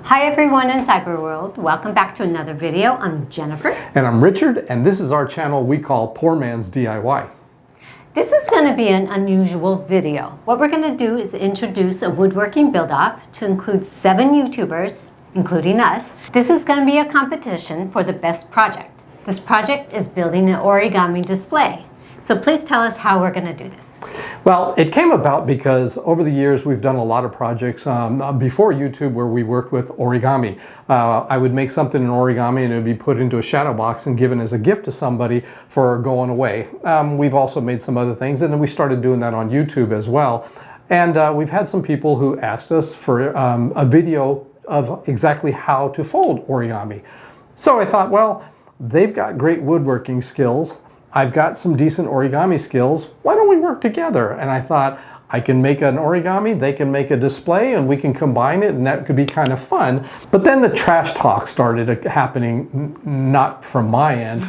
Hi everyone in Cyberworld, welcome back to another video. I'm Jennifer. And I'm Richard, and this is our channel we call Poor Man's DIY. This is going to be an unusual video. What we're going to do is introduce a woodworking build-off to include 7 YouTubers, including us. This is going to be a competition for the best project. This project is building an origami display. So please tell us how we're going to do this. Well, it came about because over the years we've done a lot of projects before YouTube where we worked with origami. I would make something in origami and it would be put into a shadow box and given as a gift to somebody for going away. We've also made some other things, and then we started doing that on YouTube as well. And we've had some people who asked us for a video of exactly how to fold origami. So I thought, well, they've got great woodworking skills. I've got some decent origami skills. Why don't we work together? And I thought, I can make an origami, they can make a display, and we can combine it, and that could be kind of fun. But then the trash talk started happening, not from my end.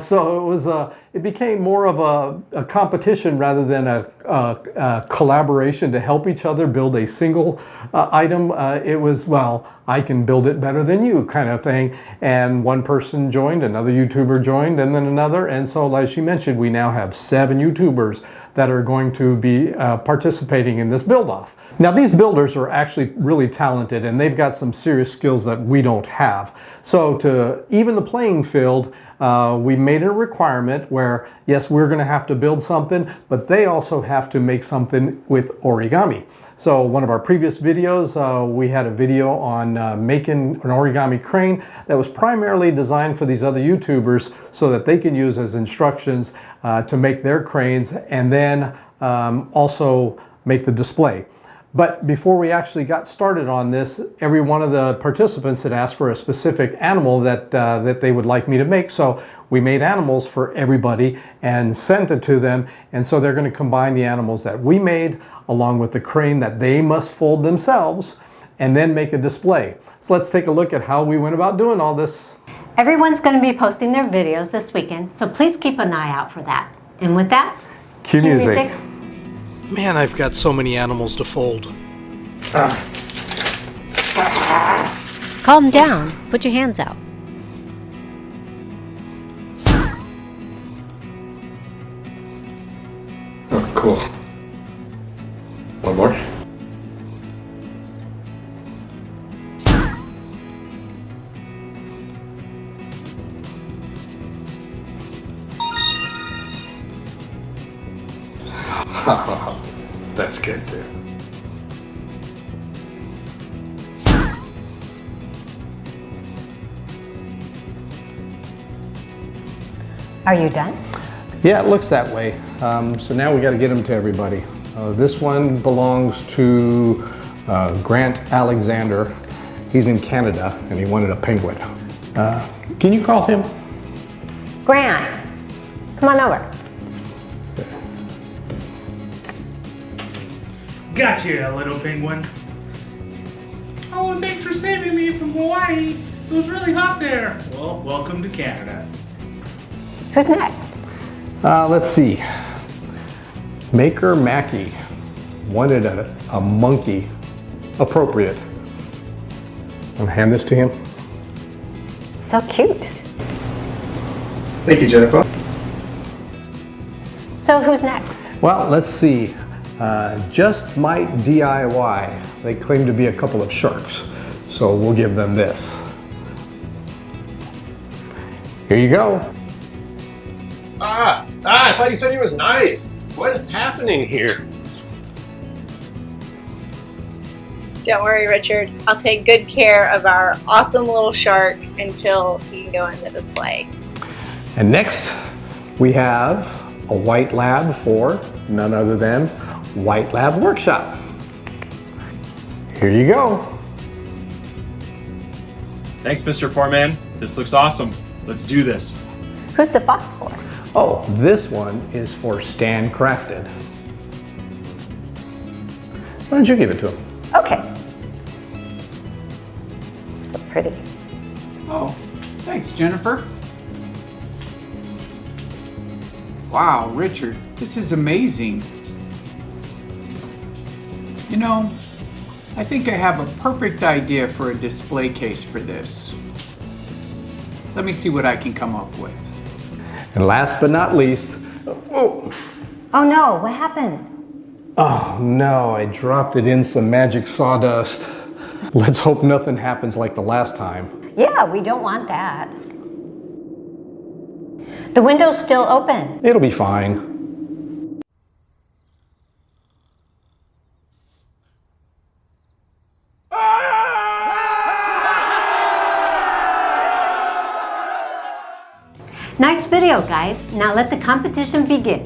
So it became more of a competition rather than a collaboration to help each other build a single item. It was, well, I can build it better than you kind of thing. And one person joined, another YouTuber joined, and then another. And so, as she mentioned, we now have 7 YouTubers that are going to be participating in this build-off. Now, these builders are actually really talented, and they've got some serious skills that we don't have. So to even the playing field, we made a requirement where, yes, we're going to have to build something, but they also have to make something with origami. So one of our previous videos, we had a video on making an origami crane that was primarily designed for these other YouTubers so that they can use as instructions to make their cranes and then also make the display. But before we actually got started on this, every one of the participants had asked for a specific animal that they would like me to make. So we made animals for everybody and sent it to them. And so they're going to combine the animals that we made along with the crane that they must fold themselves and then make a display. So let's take a look at how we went about doing all this. Everyone's going to be posting their videos this weekend, so please keep an eye out for that. And with that, cue music. Man, I've got so many animals to fold. Calm down. Put your hands out. Oh, cool. One more. That's good too. Are you done? Yeah, it looks that way. So now we got to get them to everybody. This one belongs to Grant Alexander. He's in Canada and he wanted a penguin. Can you call him? Grant, come on over. Gotcha, little penguin. Oh, thanks for saving me from Hawaii. It was really hot there. Well, welcome to Canada. Who's next? Let's see. Maker Mackie wanted a monkey. Appropriate. I'm gonna hand this to him. So cute. Thank you, Jennifer. So who's next? Well, let's see. Just Might DIY. They claim to be a couple of sharks, so we'll give them this. Here you go. I thought you said he was nice. What is happening here? Don't worry, Richard. I'll take good care of our awesome little shark until he can go in the display. And next, we have a white lab for none other than White Lab Workshop. Here you go. Thanks, Mr. Poorman. This looks awesome. Let's do this. Who's the fox for? Oh, this one is for Stan Crafted. Why don't you give it to him? Okay. So pretty. Oh, thanks, Jennifer. Wow, Richard, this is amazing. You know, I think I have a perfect idea for a display case for this. Let me see what I can come up with. And last but not least, oh no, what happened? no, I dropped it in some magic sawdust. Let's hope nothing happens like the last time. Yeah, we don't want that. The window's still open. It'll be fine. Nice video, guys. Now let the competition begin.